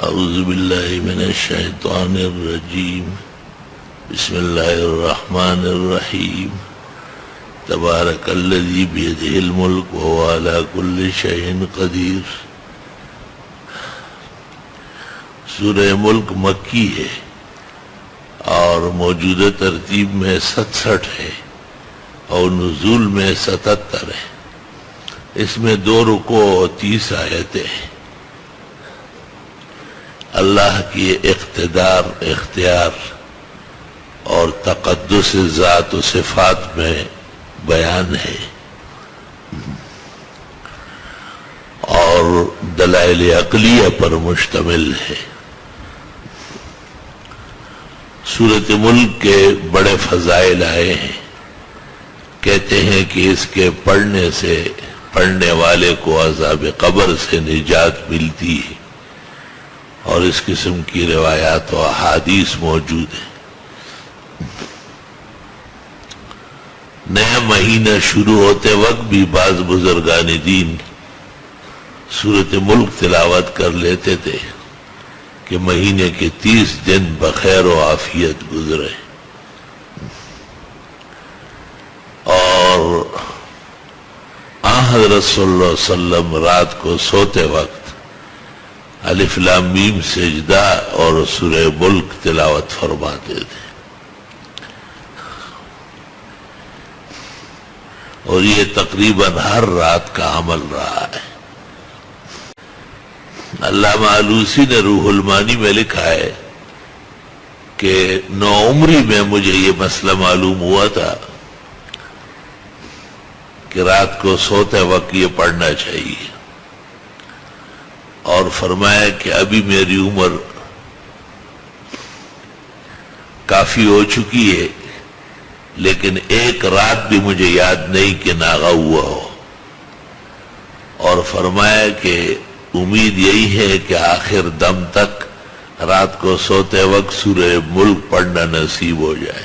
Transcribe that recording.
اعوذ باللہ من الشیطان الرجیم بسم اللہ الرحمن الرحیم تبارک الذی بیدہ الملک وہو علی کل شیء قدیر۔ سورہ ملک مکی ہے اور موجودہ ترتیب میں 67 ہے اور نزول میں 77 ہے۔ اس میں 2 رکوع اور 30 آیتیں ہیں۔ اللہ کی اقتدار، اختیار اور تقدس ذات و صفات میں بیان ہے اور دلائل عقلیہ پر مشتمل ہے۔ سورۃ ملک کے بڑے فضائل آئے ہیں۔ کہتے ہیں کہ اس کے پڑھنے سے پڑھنے والے کو عذاب قبر سے نجات ملتی ہے، اور اس قسم کی روایات و احادیث موجود ہیں۔ نیا مہینہ شروع ہوتے وقت بھی بعض بزرگان دین سورۃ ملک تلاوت کر لیتے تھے کہ مہینے کے 30 دن بخیر و عافیت گزرے۔ اور حضرت صلی اللہ علیہ وسلم رات کو سوتے وقت الف لام میم سجدہ اور سورہ ملک تلاوت فرماتے تھے، اور یہ تقریباً ہر رات کا عمل رہا ہے۔ علامہ آلوسی نے روح المعانی میں لکھا ہے کہ نوعمری میں مجھے یہ مسئلہ معلوم ہوا تھا کہ رات کو سوتے وقت یہ پڑھنا چاہیے، اور فرمایا کہ ابھی میری عمر کافی ہو چکی ہے، لیکن ایک رات بھی مجھے یاد نہیں کہ ناغہ ہوا ہو، اور فرمایا کہ امید یہی ہے کہ آخر دم تک رات کو سوتے وقت سورہ ملک پڑھنا نصیب ہو جائے۔